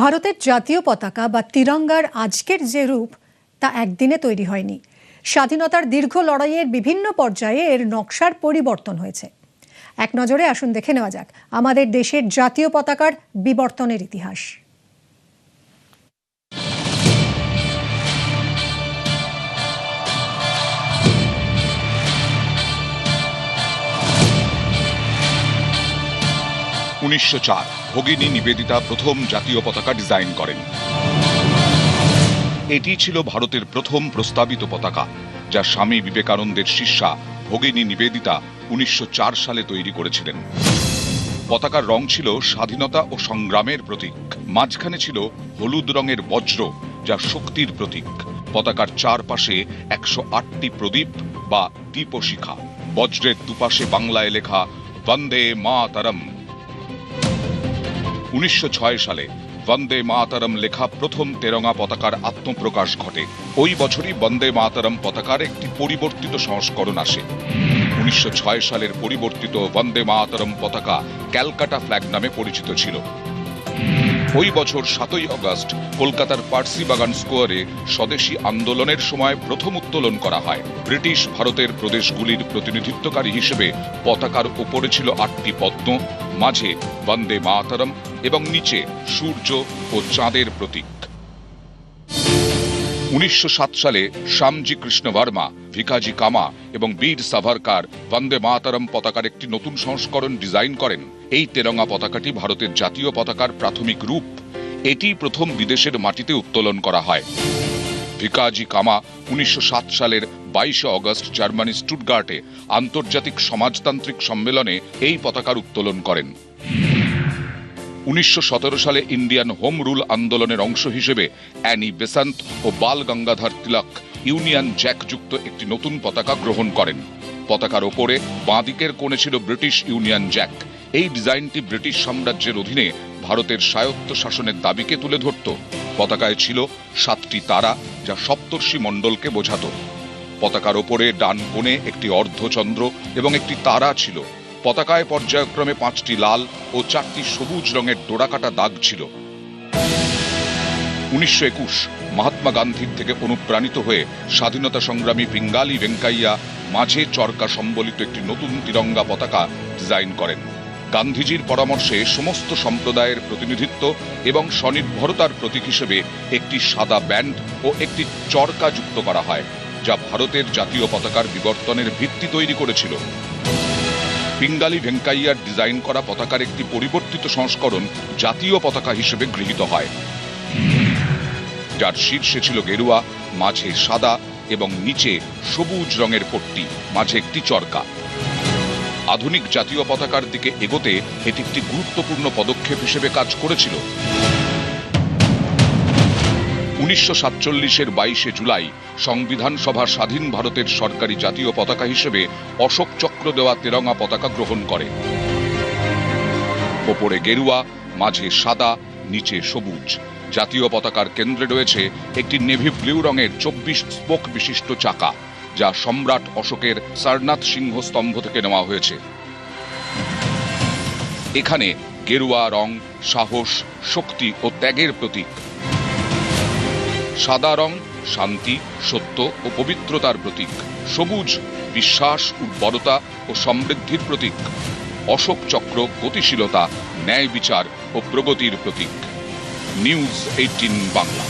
ভারতের জাতীয় পতাকা বা তিরঙ্গার আজকের যে রূপ তা একদিনে তৈরি হয়নি। স্বাধীনতার দীর্ঘ লড়াইয়ের বিভিন্ন পর্যায়ে এর নকশার পরিবর্তন হয়েছে। এক নজরে আসুন দেখে নেওয়া যাক আমাদের দেশের জাতীয় পতাকার বিবর্তনের ইতিহাস। ভগিনী নিবেদিতা প্রথম জাতীয় পতাকা ডিজাইন করেন। এটি ছিল ভারতের প্রথম প্রস্তাবিত পতাকা, যা স্বামী বিবেকানন্দের শিষ্যা ভগিনী নিবেদিতা 1904 সালে তৈরি করেছিলেন। পতাকার রং ছিল স্বাধীনতা ও সংগ্রামের প্রতীক। মাঝখানে ছিল হলুদ রঙের বজ্র, যা শক্তির প্রতীক। পতাকার চারপাশে 108টি প্রদীপ বা দীপশিখা। বজ্রের দুপাশে বাংলায় লেখা বন্দে মাতরম। 1906 সালে বন্দে মাতরম লেখা প্রথম তেরঙ্গা পতাকার আত্মপ্রকাশ ঘটে। ওই বছরই বন্দে মাতরম পতাকার একটি পরিবর্তিত সংস্করণ আসে। 1906 সালের পরিবর্তিত বন্দে মাতরম পতাকা ক্যালকাটা ফ্ল্যাগ নামে পরিচিত ছিল। ওই বছর 7ই আগস্ট কলকাতার পার্সি বাগান স্কোয়ারে স্বদেশী আন্দোলনের সময় প্রথম উত্তোলন করা হয়। ব্রিটিশ ভারতের প্রদেশগুলির প্রতিনিধিত্বকারী হিসেবে পতাকার উপরে ছিল 8টি পদ্ম, মাঝে বন্দে মাতরম এবং নিচে সূর্য ও চাঁদের প্রতীক। 1907 সালে শ্যামজি কৃষ্ণ বর্মা, ভিকাজি কামা এবং বীর সাভারকার বন্দে মাতরম পতাকার একটি নতুন সংস্করণ ডিজাইন করেন। এই তেরঙ্গা পতাকাটি ভারতের জাতীয় পতাকার প্রাথমিক রূপ। এটি প্রথম বিদেশের মাটিতে উত্তোলন করা হয়। ভিকাজি কামা 1907 সালের 22 আগস্ট জার্মানি স্টুটগার্টে আন্তর্জাতিক সমাজতান্ত্রিক সম্মেলনে এই পতাকার উত্তোলন করেন। 1917 সালে ইন্ডিয়ান হোম রুল আন্দোলনের অংশ হিসেবে অ্যানি বেসান্ত ও বাল গঙ্গাধর তিলক ইউনিয়ন জ্যাক যুক্ত একটি নতুন পতাকা গ্রহণ করেন। পতাকার ওপরে বাঁদিকের কোণে ছিল ব্রিটিশ ইউনিয়ন জ্যাক। এই ডিজাইনটি ব্রিটিশ সাম্রাজ্যের অধীনে ভারতের স্বায়ত্ত শাসনের দাবিকে তুলে ধরত। পতাকায় ছিল 7টি তারা, যা সপ্তর্ষি মণ্ডলকে বোঝাত। পতাকার ওপরে ডান কোণে একটি অর্ধচন্দ্র এবং একটি তারা ছিল। পতাকায় পর্যায়ক্রমে 5টি লাল ও 4টি সবুজ রঙের ডোরাকাটা দাগ ছিল। 1921 মহাত্মা গান্ধীর থেকে অনুপ্রাণিত হয়ে স্বাধীনতা সংগ্রামী পিঙ্গালি ভেঙ্কাইয়া মাঝে চরকা সম্বলিত একটি নতুন তিরঙ্গা পতাকা ডিজাইন করেন। গান্ধীজির পরামর্শে সমস্ত সম্প্রদায়ের প্রতিনিধিত্ব এবং স্বনির্ভরতার প্রতীক হিসেবে একটি সাদা ব্যান্ড ও একটি চরকা যুক্ত করা হয়, যা ভারতের জাতীয় পতাকার বিবর্তনের ভিত্তি তৈরি করেছিল। পিঙ্গালি ভেঙ্কাইয়ার ডিজাইন করা পতাকার একটি পরিবর্তিত সংস্করণ জাতীয় পতাকা হিসেবে গৃহীত হয়, যার শীর্ষে ছিল গেরুয়া, মাঝে সাদা এবং নিচে সবুজ রঙের পট্টি, মাঝে একটি চরকা। আধুনিক জাতীয় পতাকার দিকে এগোতে এটি একটি গুরুত্বপূর্ণ পদক্ষেপ হিসেবে কাজ করেছিল। 1947-এর 22 জুলাই সংবিধান সভা স্বাধীন ভারতের সরকারি জাতীয় পতাকা হিসেবে অশোক চক্র দেওয়া তেরঙ্গা পতাকা গ্রহণ করে। ওপরে গেরুয়া, মাঝে সাদা, নিচে সবুজ। জাতীয় পতাকার কেন্দ্রে রয়েছে একটি নেভি ব্লু রঙের 24 স্পোক বিশিষ্ট চাকা, যা সম্রাট অশোকের সারনাথ সিংহ স্তম্ভ থেকে নেওয়া হয়েছে। এখানে গেরুয়া রং সাহস, শক্তি ও ত্যাগের প্রতীক। সাদা রং শান্তি, সত্য ও পবিত্রতার প্রতীক। সবুজ বিশ্বাস, উর্বরতা ও সমৃদ্ধির প্রতীক। অশোক চক্র গতিশীলতা, ন্যায় বিচার ও প্রগতির প্রতীক। নিউজ 18 বাংলা।